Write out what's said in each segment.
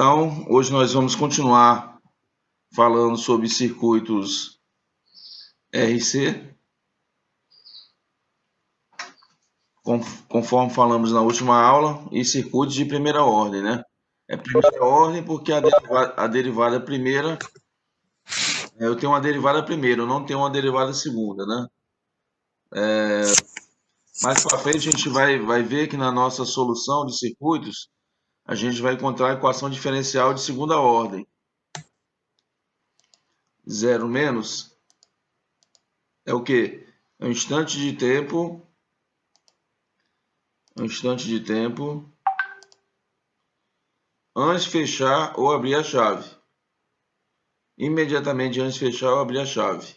Então, hoje nós vamos continuar falando sobre circuitos RC, conforme falamos na última aula, e circuitos de primeira ordem, né? É primeira ordem porque a derivada primeira, eu tenho uma derivada primeira, eu não tenho uma derivada segunda, né? Mais para frente a gente vai ver que na nossa solução de circuitos, a gente vai encontrar a equação diferencial de segunda ordem. Zero menos é o quê? É um instante de tempo antes de fechar ou abrir a chave. Imediatamente antes de fechar ou abrir a chave.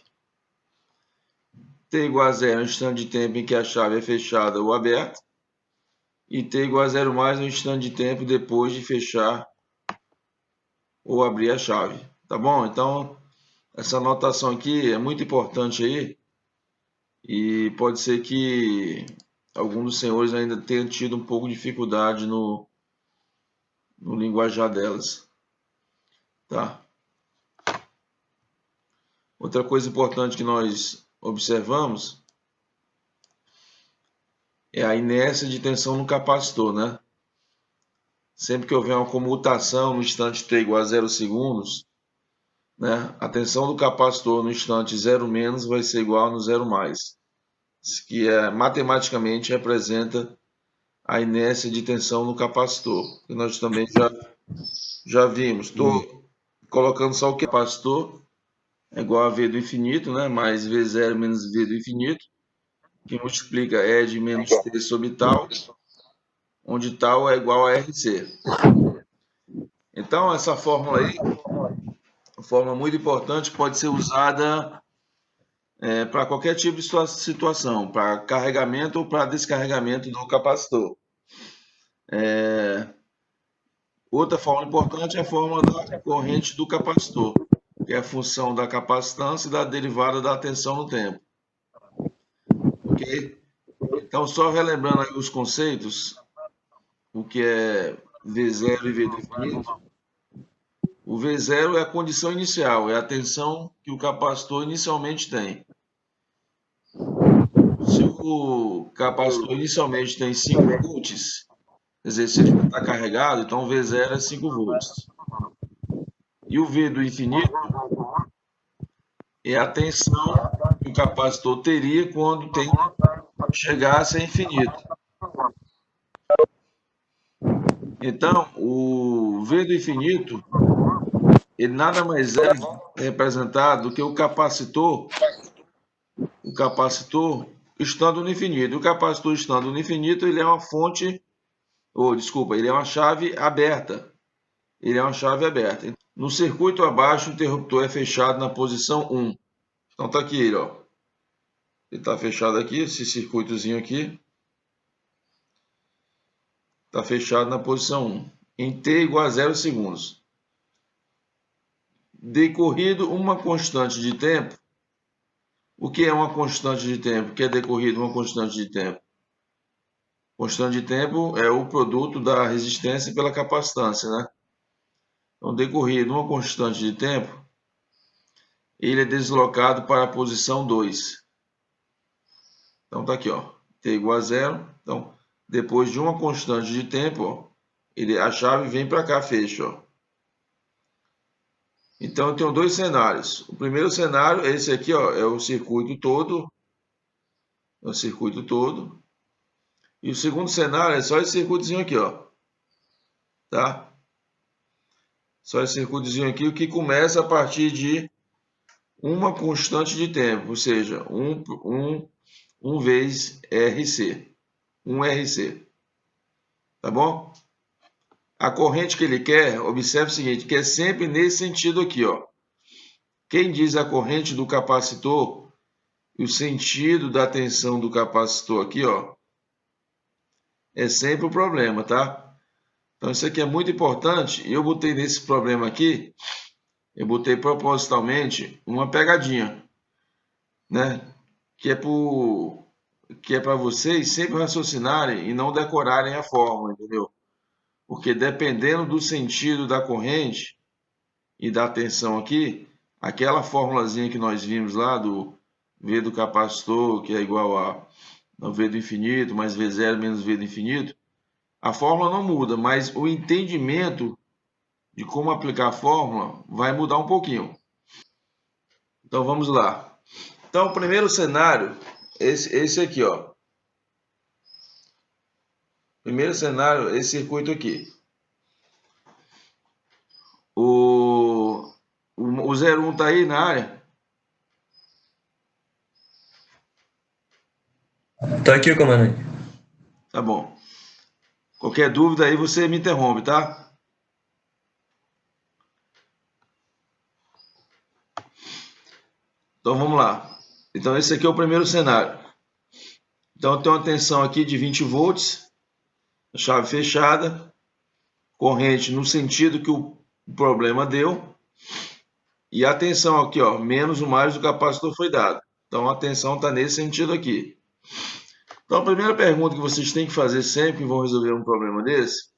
T igual a zero é um instante de tempo em que a chave é fechada ou aberta. E T igual a zero mais é um instante de tempo depois de fechar ou abrir a chave. Tá bom? Então, essa anotação aqui é muito importante aí. E pode ser que alguns dos senhores ainda tenham tido um pouco de dificuldade no linguajar delas. Tá? Outra coisa importante que nós observamos é a inércia de tensão no capacitor, né? Sempre que houver uma comutação no instante t igual a 0 segundos, né, a tensão do capacitor no instante 0 menos vai ser igual no 0 mais, que matematicamente representa a inércia de tensão no capacitor, que nós também já vimos. Estou colocando só o capacitor é igual a V do infinito, né, mais V0 menos V do infinito, que multiplica E de menos T sobre tal, onde tal é igual a RC. Então, essa fórmula aí, uma fórmula muito importante, pode ser usada para qualquer tipo de situação, para carregamento ou para descarregamento do capacitor. Outra fórmula importante é a fórmula da corrente do capacitor, que é a função da capacitância e da derivada da tensão no tempo. Ok? Então, só relembrando aí os conceitos, o que é V0 e V definido. O V0 é a condição inicial, é a tensão que o capacitor inicialmente tem. Se o capacitor inicialmente tem 5 volts, quer dizer, se ele já está carregado, então o V0 é 5 volts. E o V do infinito é a tensão que o capacitor teria quando chegasse a infinito. Então, o V do infinito, ele nada mais é representado do que o capacitor estando no infinito. O capacitor estando no infinito, ele é uma fonte, ele é uma chave aberta. Ele é uma chave aberta. No circuito abaixo, o interruptor é fechado na posição 1. Então tá aqui ele, ó. Ele está fechado aqui, esse circuitozinho aqui. Está fechado na posição 1. Em t igual a 0 segundos. Decorrido uma constante de tempo. O que é uma constante de tempo? O que é decorrido uma constante de tempo? Constante de tempo é o produto da resistência pela capacitância, né? Então, decorrido uma constante de tempo, ele é deslocado para a posição 2. Então, tá aqui, ó. T igual a 0. Então, depois de uma constante de tempo, ó, a chave vem para cá, fecha, ó. Então, eu tenho dois cenários. O primeiro cenário é esse aqui, ó, é o circuito todo. É o circuito todo. E o segundo cenário é só esse circuitozinho aqui, ó. Tá? Só esse circuitozinho aqui, o que começa a partir de uma constante de tempo, ou seja, 1 vezes RC. 1 RC. Tá bom? A corrente que ele quer, observe o seguinte, que é sempre nesse sentido aqui, ó. Quem diz a corrente do capacitor e o sentido da tensão do capacitor aqui, ó, é sempre o problema, tá? Então isso aqui é muito importante. Eu botei nesse problema aqui, eu botei propositalmente uma pegadinha, né? Que é para vocês sempre raciocinarem e não decorarem a fórmula, entendeu? porque dependendo do sentido da corrente e da tensão aqui, aquela formulazinha que nós vimos lá do V do capacitor, que é igual a V do infinito mais V0 menos V do infinito, a fórmula não muda, mas o entendimento de como aplicar a fórmula vai mudar um pouquinho. Então vamos lá. Então o primeiro cenário, esse aqui, ó. Primeiro cenário, esse circuito aqui. O 01 tá aí na área? Tô aqui, comandante. Tá bom. Qualquer dúvida aí você me interrompe, tá? Então vamos lá. Então esse aqui é o primeiro cenário. Então tem uma tensão aqui de 20 volts, chave fechada, corrente no sentido que o problema deu, e a tensão aqui, ó, menos ou mais do capacitor foi dado. Então a tensão está nesse sentido aqui. Então a primeira pergunta que vocês têm que fazer sempre que vão resolver um problema desse,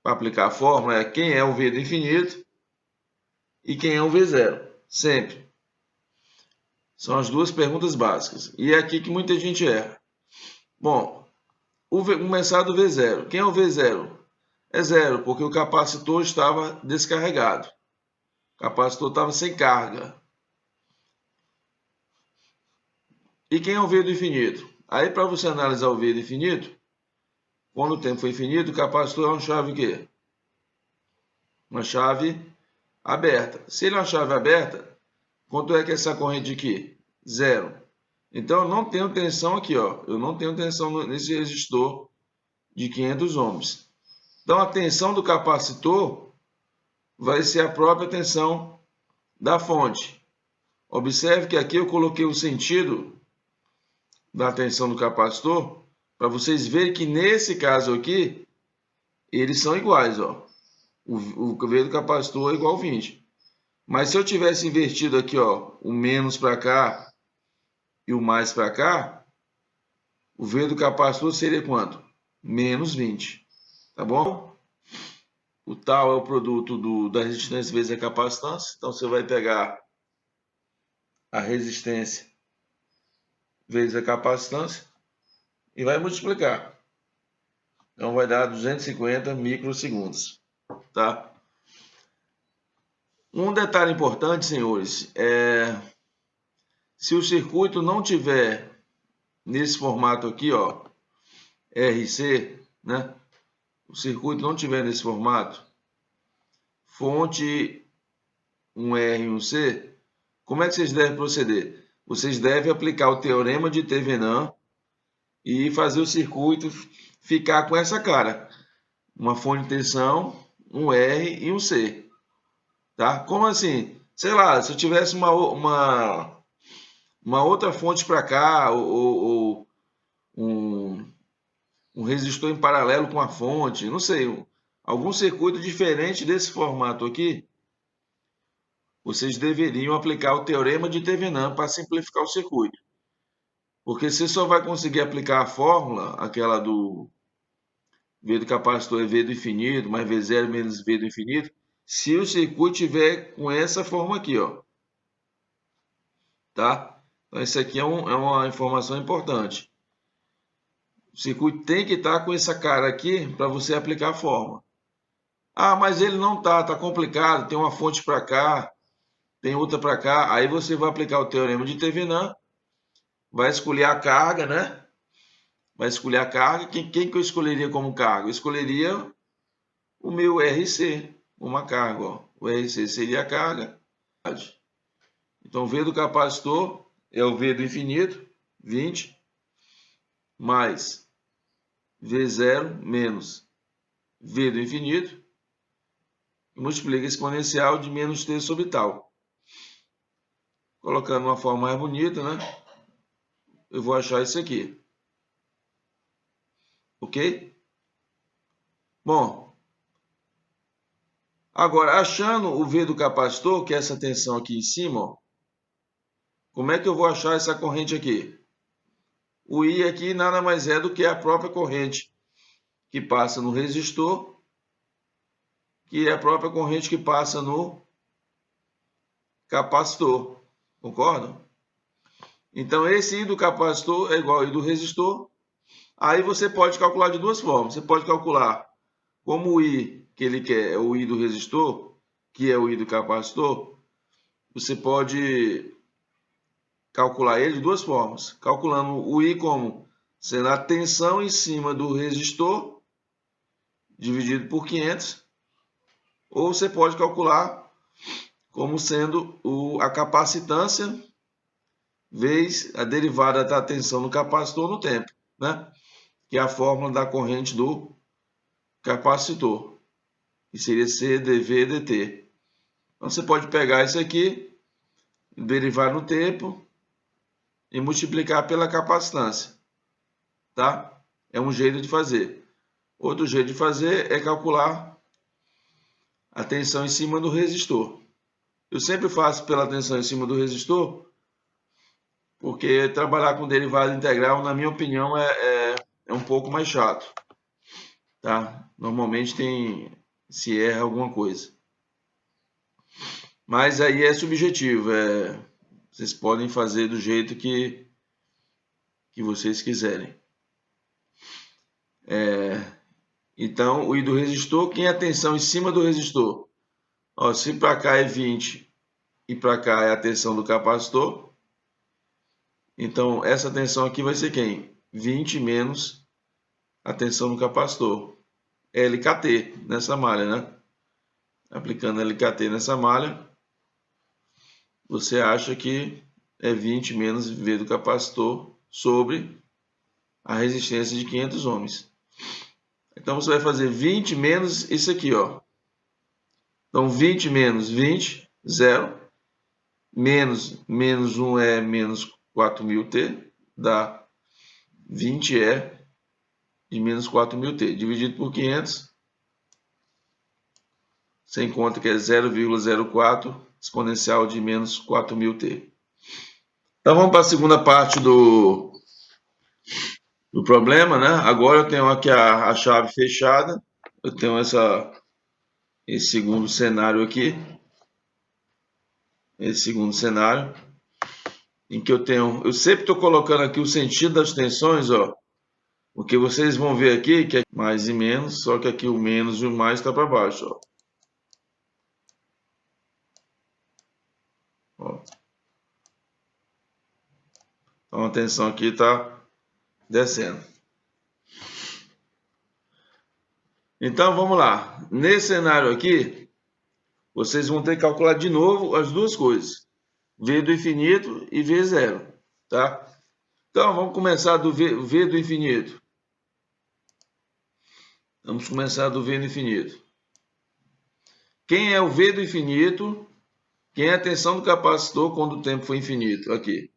para aplicar a fórmula, é quem é o V do infinito e quem é o V0. Sempre. São as duas perguntas básicas. E é aqui que muita gente erra. Bom, começar do V0. Quem é o V0? É zero, porque o capacitor estava descarregado. O capacitor estava sem carga. E quem é o V do infinito? Aí, para você analisar o V do infinito, quando o tempo foi infinito, o capacitor é uma chave o quê? Uma chave aberta. Se ele é uma chave aberta, quanto é que é essa corrente aqui? Zero. Então, eu não tenho tensão aqui, ó. Eu não tenho tensão nesse resistor de 500 ohms. Então, a tensão do capacitor vai ser a própria tensão da fonte. Observe que aqui eu coloquei o sentido da tensão do capacitor para vocês verem que nesse caso aqui, eles são iguais, ó. O V do capacitor é igual a 20. Mas se eu tivesse invertido aqui, ó, o menos para cá e o mais para cá, o V do capacitor seria quanto? Menos 20. Tá bom? O tal é o produto da resistência vezes a capacitância. Então você vai pegar a resistência vezes a capacitância e vai multiplicar. Então vai dar 250 microsegundos, tá? Um detalhe importante, senhores, se o circuito não tiver nesse formato aqui, ó, RC, né? O circuito não tiver nesse formato, fonte 1R e 1C, como é que vocês devem proceder? Vocês devem aplicar o teorema de Thevenin e fazer o circuito ficar com essa cara. Uma fonte de tensão, um R e um C. Tá? Como assim? Sei lá, se eu tivesse uma outra fonte para cá, ou um resistor em paralelo com a fonte, não sei, algum circuito diferente desse formato aqui, vocês deveriam aplicar o teorema de Thevenin para simplificar o circuito. Porque você só vai conseguir aplicar a fórmula, aquela do V do capacitor é V do infinito, mais V0 menos V do infinito, se o circuito tiver com essa forma aqui, ó. Tá? Então, isso aqui é uma informação importante. O circuito tem que estar com essa cara aqui para você aplicar a fórmula. Ah, mas ele não está complicado, tem uma fonte para cá, tem outra para cá. Aí você vai aplicar o teorema de Thevenin, vai escolher a carga, né? Vai escolher a carga. Quem que eu escolheria como carga? Eu escolheria o meu RC, uma carga. Ó. O RC seria a carga. Então, V do capacitor é o V do infinito, 20, mais V0 menos V do infinito, multiplica exponencial de menos t sobre tal. Colocando uma forma mais bonita, né? Eu vou achar isso aqui. Ok? Bom, agora, achando o V do capacitor, que é essa tensão aqui em cima, ó, como é que eu vou achar essa corrente aqui? O I aqui nada mais é do que a própria corrente que passa no resistor que é a própria corrente que passa no capacitor. Concordam? Então, esse I do capacitor é igual ao I do resistor. Aí você pode calcular de duas formas. Você pode calcular como o I que ele quer é o I do resistor, que é o I do capacitor. Você pode calcular ele de duas formas. Calculando o I como sendo a tensão em cima do resistor, dividido por 500. Ou você pode calcular como sendo a capacitância vezes a derivada da tensão do capacitor no tempo, né? Que é a fórmula da corrente do capacitor, que seria CdV dt. Então você pode pegar isso aqui, derivar no tempo e multiplicar pela capacitância, tá? É um jeito de fazer. Outro jeito de fazer é calcular a tensão em cima do resistor. Eu sempre faço pela tensão em cima do resistor, porque trabalhar com derivada integral, na minha opinião, é um pouco mais chato, tá? Normalmente se erra alguma coisa. Mas aí é subjetivo, vocês podem fazer do jeito que vocês quiserem. Então, o I do resistor, quem é a tensão em cima do resistor? Ó, se para cá é 20 e para cá é a tensão do capacitor, então essa tensão aqui vai ser quem? 20 menos a tensão do capacitor. É LKT nessa malha, né? Aplicando LKT nessa malha, você acha que é 20 menos V do capacitor sobre a resistência de 500 ohms. Então você vai fazer 20 menos isso aqui, ó. Então 20 menos 20, 0. Menos 1 é menos 4.000T, dá 20E de menos 4.000T, dividido por 500, sem conta que é 0,04 exponencial de menos 4.000T. Então vamos para a segunda parte do problema, né? Agora eu tenho aqui a chave fechada, eu tenho esse segundo cenário aqui, em que eu sempre estou colocando aqui o sentido das tensões, ó, porque vocês vão ver aqui que é mais e menos, só que aqui o menos e o mais está para baixo, ó. Então a tensão aqui está descendo. Então vamos lá. Nesse cenário aqui, vocês vão ter que calcular de novo as duas coisas. V do infinito e V zero, tá? Então vamos começar do V do infinito. Vamos começar do V do infinito. Quem é o V do infinito? Quem é a tensão do capacitor quando o tempo for infinito? Aqui.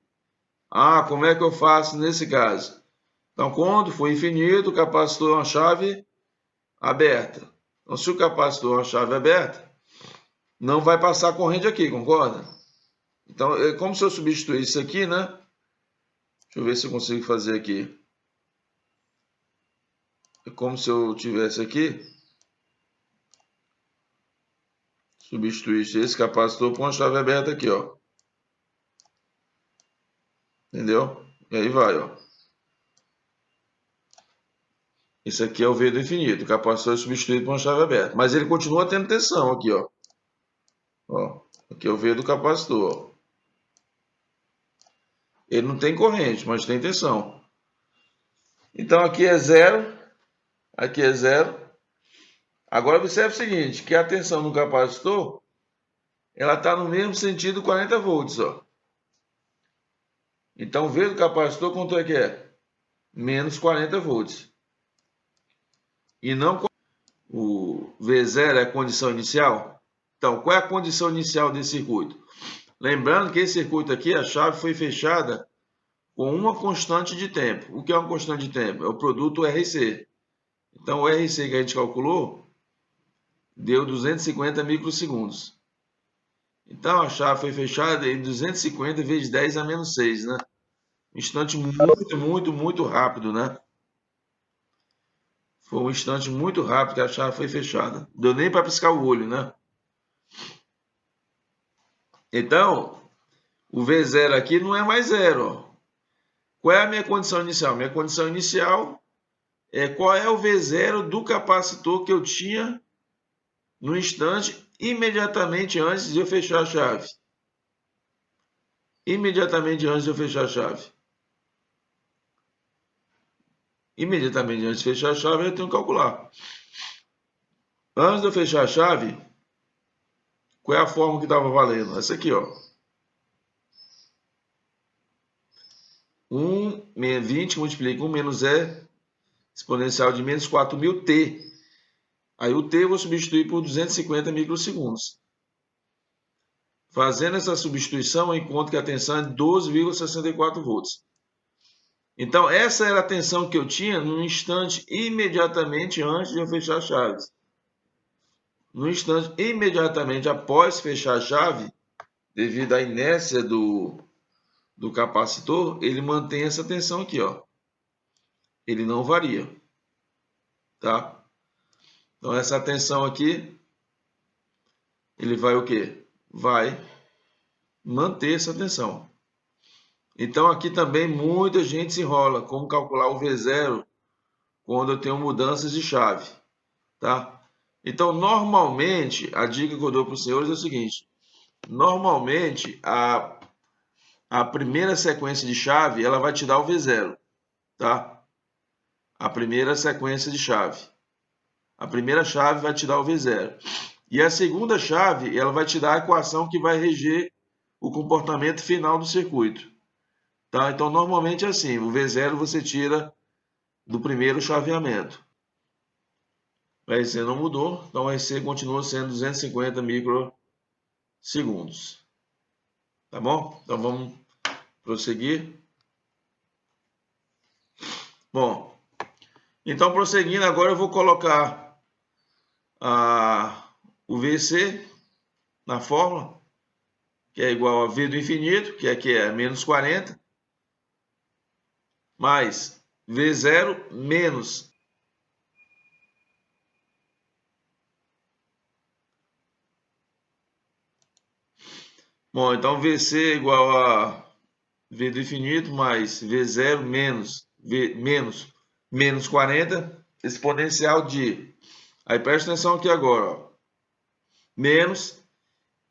Ah, como é que eu faço nesse caso? Então, quando for infinito, o capacitor é uma chave aberta. Então, se o capacitor é uma chave aberta, não vai passar corrente aqui, concorda? Então, é como se eu substituísse isso aqui, né? Deixa eu ver se eu consigo fazer aqui. É como se eu tivesse aqui, substituísse esse capacitor por uma chave aberta aqui, ó. Entendeu? E aí vai, ó. Esse aqui é o V do infinito. O capacitor é substituído por uma chave aberta. Mas ele continua tendo tensão aqui, ó. Ó, aqui é o V do capacitor, ó. Ele não tem corrente, mas tem tensão. Então aqui é zero. Aqui é zero. Agora observe o seguinte, que a tensão no capacitor, ela está no mesmo sentido 40 volts, ó. Então o V do capacitor, quanto é que é? Menos 40 volts. E não o V0 é a condição inicial. Então, qual é a condição inicial desse circuito? Lembrando que esse circuito aqui, a chave foi fechada com uma constante de tempo. O que é uma constante de tempo? É o produto RC. Então, o RC que a gente calculou deu 250 microsegundos. Então, a chave foi fechada em 250 vezes 10 a menos 6, né? Um instante muito rápido, né? Foi um instante muito rápido que a chave foi fechada. Deu nem para piscar o olho, né? Então, o V0 aqui não é mais zero. Ó. Qual é a minha condição inicial? Minha condição inicial é qual é o V0 do capacitor que eu tinha no instante imediatamente antes de eu fechar a chave. Imediatamente antes de eu fechar a chave. Imediatamente antes de fechar a chave, eu tenho que calcular. Antes de eu fechar a chave, qual é a fórmula que estava valendo? Essa aqui, ó. 20 multiplica 1 menos E exponencial de menos 4.000t. Aí o t eu vou substituir por 250 microsegundos. Fazendo essa substituição, eu encontro que a tensão é 12,64 volts. Então, essa era a tensão que eu tinha no instante imediatamente antes de eu fechar a chave. No instante imediatamente após fechar a chave, devido à inércia do capacitor, ele mantém essa tensão aqui, ó. Ele não varia, tá? Então, essa tensão aqui, ele vai o quê? Vai manter essa tensão. Então, aqui também muita gente se enrola. Como calcular o V0 quando eu tenho mudanças de chave, tá? Então, normalmente, a dica que eu dou para os senhores é o seguinte. Normalmente, a primeira sequência de chave, ela vai te dar o V0, tá? A primeira sequência de chave. A primeira chave vai te dar o V0. E a segunda chave, ela vai te dar a equação que vai reger o comportamento final do circuito. Tá? Então, normalmente é assim, o V0 você tira do primeiro chaveamento. O RC não mudou, então o RC continua sendo 250 microsegundos. Tá bom? Então, vamos prosseguir. Bom, então, prosseguindo, agora eu vou colocar o VC na fórmula, que é igual a V do infinito, que aqui é menos 40, mais V0 menos bom, então VC é igual a V do infinito mais V0 menos menos 40 exponencial de, aí presta atenção aqui agora, ó, menos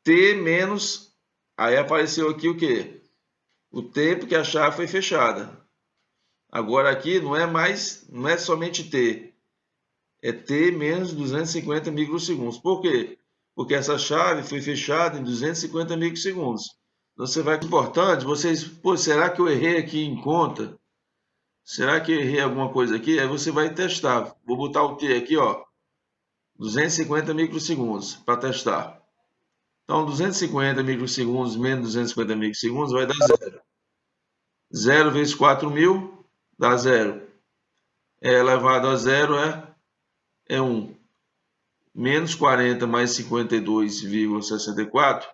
T menos, aí apareceu aqui o quê? O tempo que a chave foi fechada. Agora aqui não é somente T, é T menos 250 microsegundos. Por quê? Porque essa chave foi fechada em 250 microsegundos. Então você vai, importante, vocês, pô, será que eu errei aqui em conta? Será que eu errei alguma coisa aqui? Aí você vai testar. Vou botar o T aqui, ó, 250 microsegundos para testar. Então, 250 microsegundos menos 250 microsegundos vai dar zero. 0 vezes 4.000 dá zero. É elevado a zero é 1. Menos 40 mais 52,64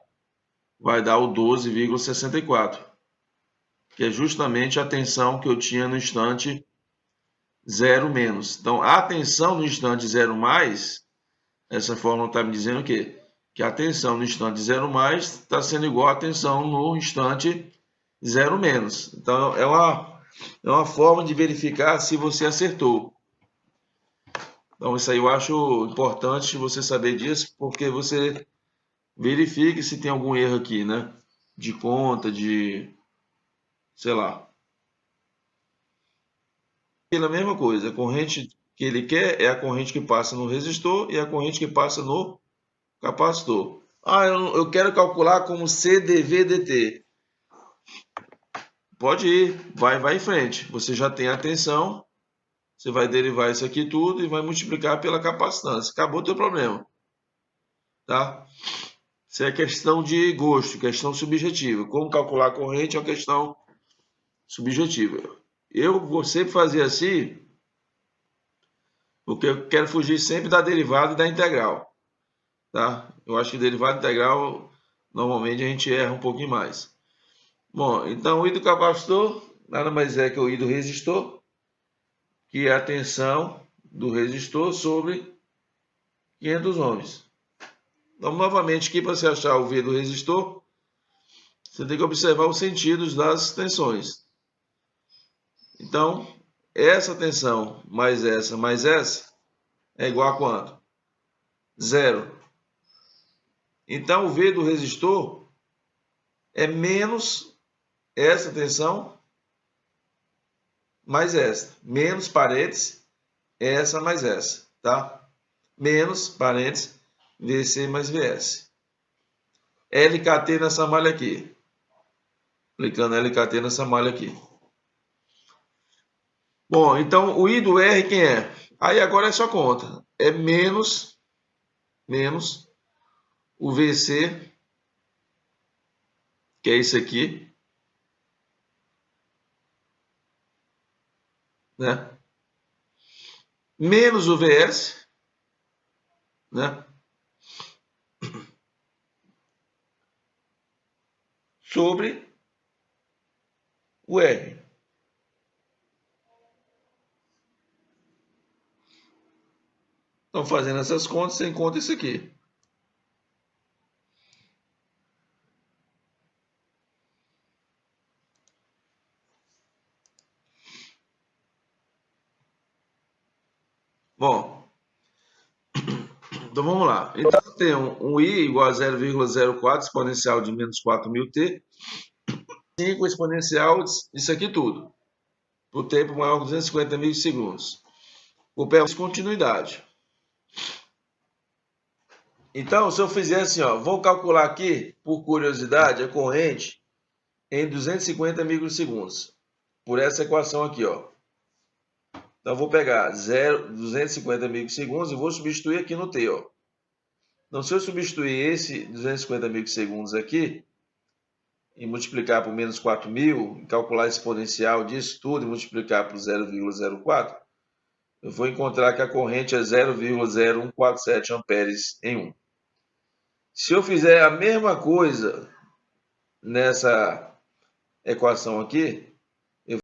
vai dar o 12,64, que é justamente a tensão que eu tinha no instante 0 menos. Então, a tensão no instante 0 mais, essa fórmula está me dizendo o quê? Que a tensão no instante 0 mais está sendo igual à tensão no instante 0 menos. Então, é uma forma de verificar se você acertou. Então, isso aí eu acho importante você saber disso, porque você verifique se tem algum erro aqui, né? De conta, sei lá. Pela mesma coisa, a corrente que ele quer é a corrente que passa no resistor e a corrente que passa no capacitor. Ah, eu quero calcular como CdV/dt. Pode ir, vai em frente. Você já tem a tensão, você vai derivar isso aqui tudo e vai multiplicar pela capacitância. Acabou o teu problema. Tá? Isso é questão de gosto, questão subjetiva. Como calcular a corrente é uma questão subjetiva. Eu vou sempre fazer assim, porque eu quero fugir sempre da derivada e da integral. Tá? Eu acho que derivada e integral, normalmente a gente erra um pouquinho mais. Bom, então o I do capacitor nada mais é que o I do resistor, que é a tensão do resistor sobre 500 ohms. Então, novamente, aqui para você achar o V do resistor, você tem que observar os sentidos das tensões. Então, essa tensão mais essa é igual a quanto? 0. Então, o V do resistor é menos essa tensão mais essa. Menos parênteses, essa mais essa, tá? Menos parênteses, VC mais VS. LKT nessa malha aqui. Clicando LKT nessa malha aqui. Bom, então o I do R quem é? Aí agora é só conta. É menos o VC, que é isso aqui, né? Menos o VS, né? Sobre o R. Então, fazendo essas contas, você encontra isso aqui. Bom, então vamos lá. Então, tem um I igual a 0,04 exponencial de menos 4.000T, 5 exponencial disso aqui tudo, por tempo maior que 250 milissegundos. Por descontinuidade. Então, se eu fizer assim, ó, vou calcular aqui, por curiosidade, a corrente em 250 microsegundos, por essa equação aqui, ó. Então, eu vou pegar 250 microsegundos e vou substituir aqui no T, ó. Então, se eu substituir esse 250 microsegundos aqui e multiplicar por menos 4.000, calcular a exponencial disso tudo e multiplicar por 0,04, eu vou encontrar que a corrente é 0,0147 amperes em 1. Se eu fizer a mesma coisa nessa equação aqui,